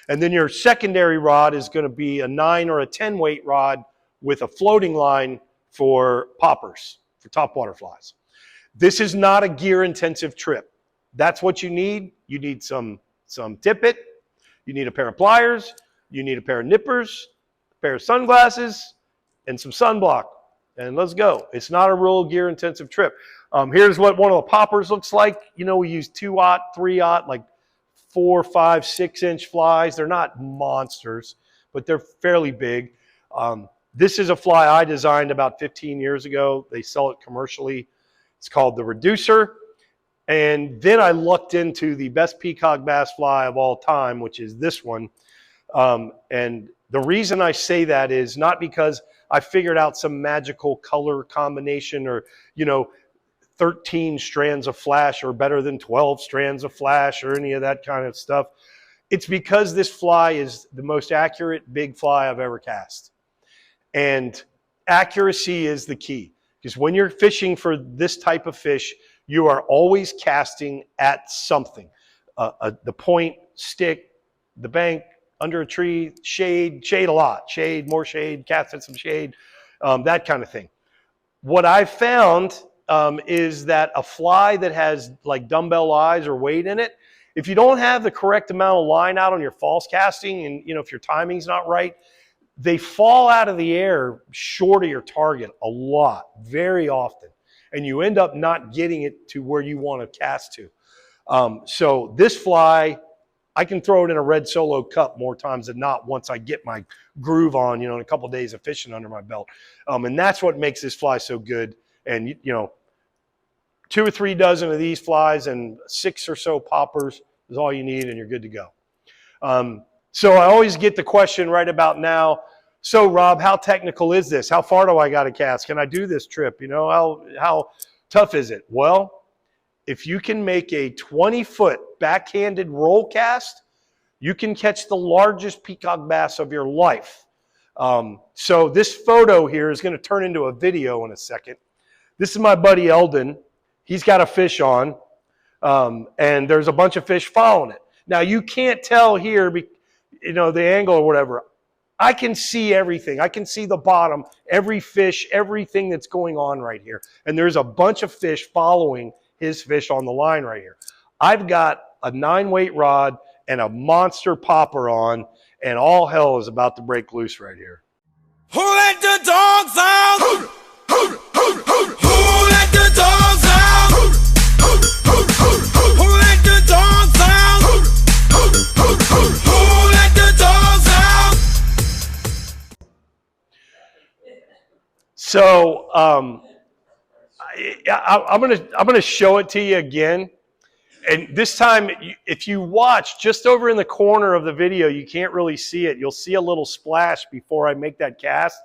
And then your secondary rod is going to be a 9 or a 10 weight rod with a floating line for poppers, for topwater flies. This is not a gear intensive trip. That's what you need. You need some tippet. You need a pair of pliers. You need a pair of nippers, a pair of sunglasses, and some sunblock. And let's go. It's not a real gear intensive trip. Here's what one of the poppers looks like. You know, we use 2-aught, 3-aught, like 4, 5, 6-inch flies. They're not monsters, but they're fairly big. This is a fly I designed about 15 years ago. They sell it commercially. It's called the Reducer. And then I looked into the best peacock bass fly of all time, which is this one. And the reason I say that is not because I figured out some magical color combination or, 13 strands of flash are better than 12 strands of flash or any of that kind of stuff. It's because this fly is the most accurate big fly I've ever cast. And accuracy is the key, because when you're fishing for this type of fish, you are always casting at something. The point, stick, the bank, under a tree, shade a lot, more shade, cast at some shade, that kind of thing. What I've found is that a fly that has like dumbbell eyes or weight in it, if you don't have the correct amount of line out on your false casting and if your timing's not right, they fall out of the air short of your target a lot, very often. And you end up not getting it to where you want to cast to. So this fly, I can throw it in a red solo cup more times than not once I get my groove on, in a couple of days of fishing under my belt. And that's what makes this fly so good. And, 2 or 3 dozen of these flies and 6 or so poppers is all you need and you're good to go. So I always get the question right about now, so Rob, how technical is this? How far do I got to cast? Can I do this trip? How tough is it? Well, if you can make a 20-foot backhanded roll cast, you can catch the largest peacock bass of your life. So this photo here is going to turn into a video in a second. This is my buddy Eldon. He's got a fish on, and there's a bunch of fish following it. Now, you can't tell here, the angle or whatever. I can see everything. I can see the bottom, every fish, everything that's going on right here. And there's a bunch of fish following his fish on the line right here. I've got a 9-weight rod and a monster popper on, and all hell is about to break loose right here. Who let the dogs out? Who let the dogs out? Who let the dogs out? Who let the dogs out? So I'm gonna show it to you again, and this time, if you watch just over in the corner of the video, you can't really see it. You'll see a little splash before I make that cast.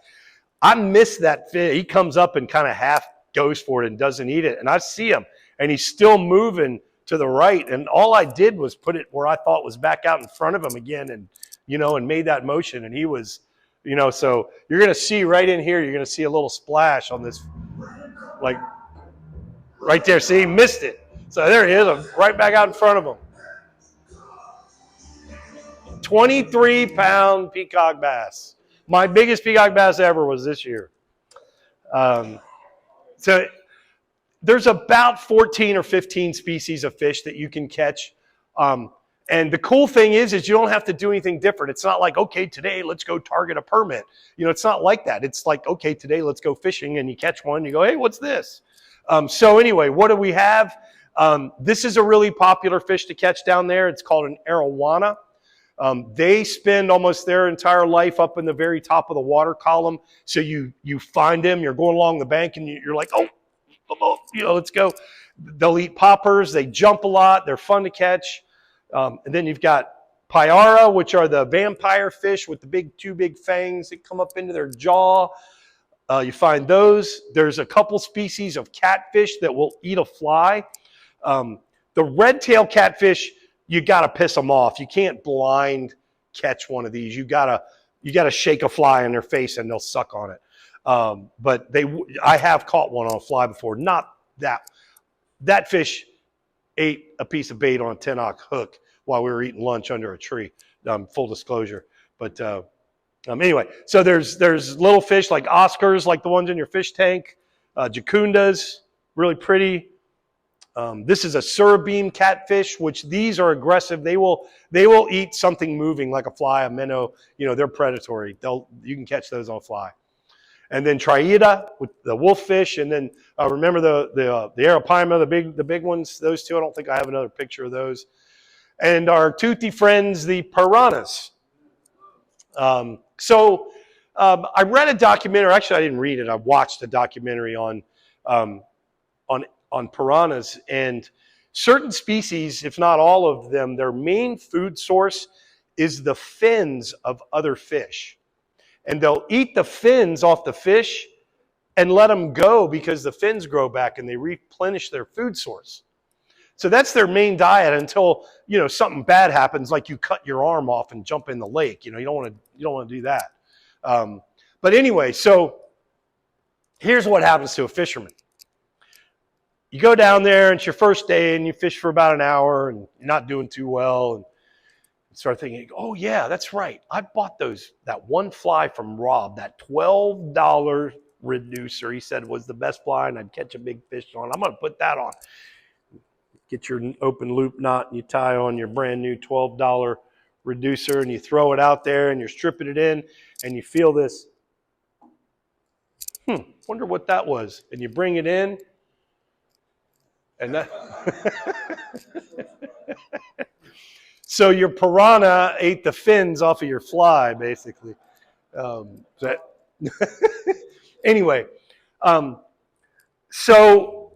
I missed that fish. He comes up and kind of half goes for it and doesn't eat it, and I see him, and he's still moving to the right, and all I did was put it where I thought was back out in front of him again, and and made that motion, and he was. So you're going to see right in here, you're going to see a little splash on this, like right there. See, he missed it. So there he is, I'm right back out in front of him. 23-pound peacock bass. My biggest peacock bass ever was this year. So there's about 14 or 15 species of fish that you can catch. And the cool thing is you don't have to do anything different. It's not like, okay, today let's go target a permit. It's not like that. It's like, okay, today let's go fishing, and you catch one, and you go, hey, what's this? So anyway, what do we have? This is a really popular fish to catch down there. It's called an arowana. They spend almost their entire life up in the very top of the water column. So you find them, you're going along the bank, and you're like, oh, let's go. They'll eat poppers. They jump a lot. They're fun to catch. And then you've got Pyara, which are the vampire fish with the two big fangs that come up into their jaw. You find those. There's a couple species of catfish that will eat a fly. The red-tailed catfish, you got to piss them off. You can't blind catch one of these. You gotta shake a fly in their face and they'll suck on it. But I have caught one on a fly before. Not that fish ate a piece of bait on a 10-aught hook while we were eating lunch under a tree. Full disclosure. But anyway, so there's little fish like Oscars, like the ones in your fish tank, Jacundas, really pretty. This is a surbeam catfish, which these are aggressive. They will eat something moving like a fly, a minnow. You know, they're predatory. You can catch those on a fly. And then Trieta with the wolffish, and then remember the Arapaima, the big ones. Those two. I don't think I have another picture of those. And our toothy friends, the piranhas. I read a documentary. Actually, I didn't read it. I watched a documentary on piranhas, and certain species, if not all of them, their main food source is the fins of other fish. And they'll eat the fins off the fish and let them go because the fins grow back and they replenish their food source. So that's their main diet until, you know, something bad happens, like you cut your arm off and jump in the lake. You know, you don't want to do that. But anyway, so here's what happens to a fisherman. You go down there, and it's your first day, and you fish for about an hour, and you're not doing too well, and you start thinking, oh yeah, that's right. I bought that one fly from Rob, that $12 reducer. He said was the best fly, and I'd catch a big fish on. I'm going to put that on. Get your open loop knot, and you tie on your brand new $12 reducer, and you throw it out there, and you're stripping it in, and you feel this. Wonder what that was. And you bring it in. And that so your piranha ate the fins off of your fly, basically. Anyway, so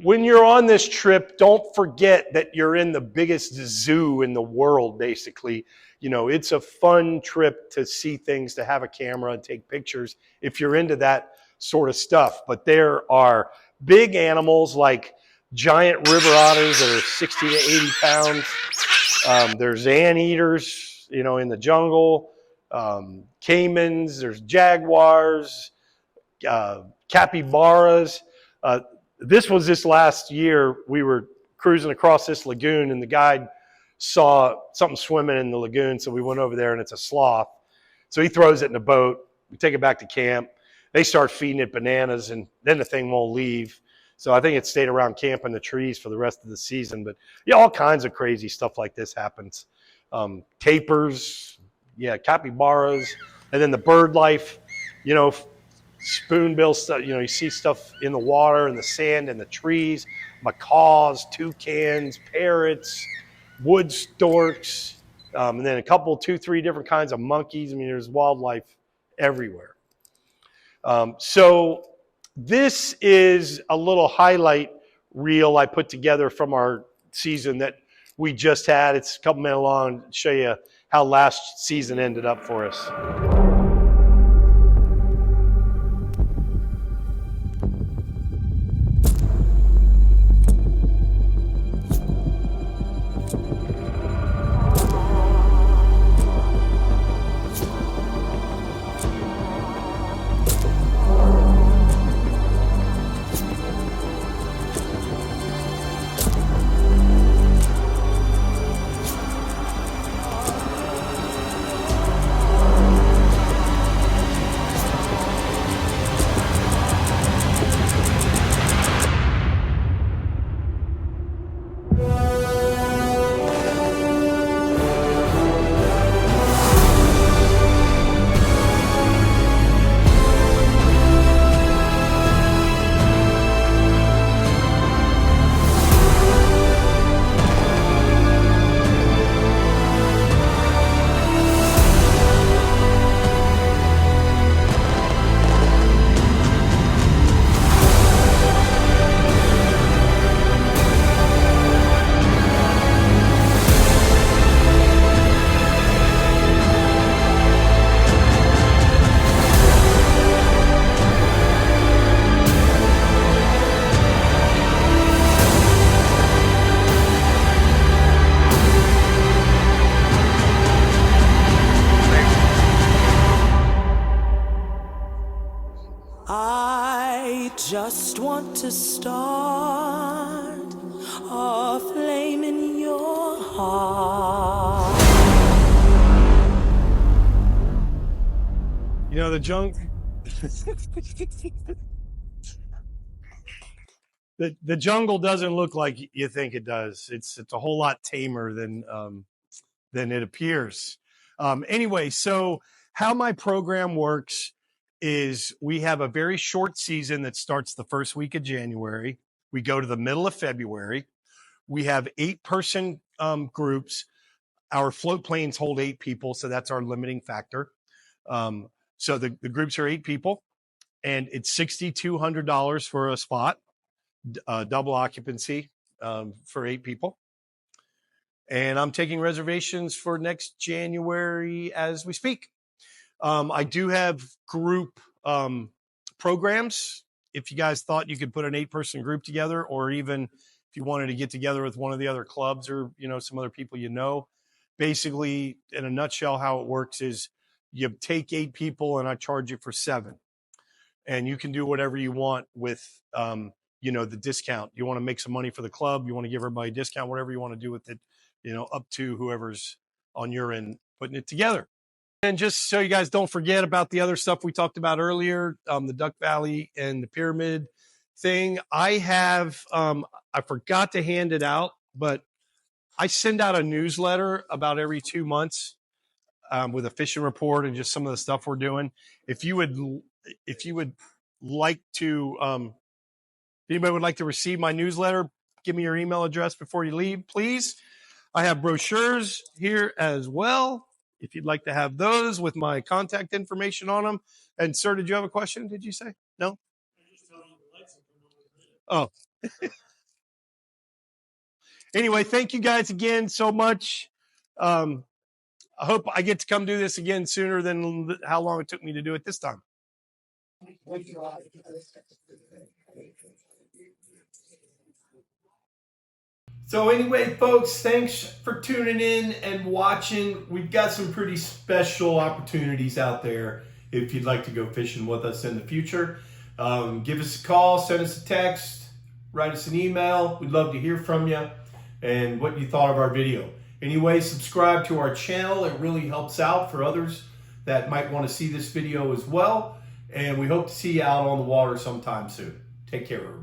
when you're on this trip, don't forget that you're in the biggest zoo in the world, basically. You know, it's a fun trip to see things, to have a camera and take pictures if you're into that sort of stuff. But there are big animals like giant river otters that are 60 to 80 pounds. There's anteaters, you know, in the jungle. Caimans, there's jaguars, capybaras. This last year, we were cruising across this lagoon, and the guide saw something swimming in the lagoon, so we went over there, and it's a sloth. So he throws it in a boat. We take it back to camp. They start feeding it bananas, and then the thing won't leave. So I think it stayed around camp in the trees for the rest of the season. But yeah, all kinds of crazy stuff like this happens. Tapirs, capybaras, and then the bird life, you know, spoonbill stuff. You know, you see stuff in the water, in the sand, in the trees, macaws, toucans, parrots, wood storks, and then two, three different kinds of monkeys. I mean, there's wildlife everywhere. So this is a little highlight reel I put together from our season that we just had. It's a couple minutes long to show you how last season ended up for us. to start a flame in your heart. You know, the the jungle doesn't look like you think it does. It's a whole lot tamer than it appears. Anyway, so how my program works is we have a very short season that starts the first week of January. We go to the middle of February. We have 8-person groups. Our float planes hold 8 people, so that's our limiting factor. So the groups are 8 people, and it's $6,200 for a spot, double occupancy for 8 people. And I'm taking reservations for next January as we speak. I do have group programs. If you guys thought you could put an 8-person group together, or even if you wanted to get together with one of the other clubs or, you know, some other people, you know, basically in a nutshell, how it works is you take 8 people and I charge you for 7, and you can do whatever you want with, you know, the discount. You want to make some money for the club. You want to give everybody a discount, whatever you want to do with it, you know, up to whoever's on your end putting it together. And just so you guys don't forget about the other stuff we talked about earlier, the Duck Valley and the pyramid thing, I have, I forgot to hand it out, but I send out a newsletter about every 2 months with a fishing report and just some of the stuff we're doing. If you would like to, anybody would like to receive my newsletter, give me your email address before you leave, please. I have brochures here as well, if you'd like to have those with my contact information on them. And sir, did you have a question? Did you say? No? Oh. Anyway, thank you guys again so much. I hope I get to come do this again sooner than how long it took me to do it this time. So anyway, folks, thanks for tuning in and watching. We've got some pretty special opportunities out there if you'd like to go fishing with us in the future. Give us a call, send us a text, write us an email. We'd love to hear from you and what you thought of our video. Anyway, subscribe to our channel. It really helps out for others that might want to see this video as well. And we hope to see you out on the water sometime soon. Take care, everyone.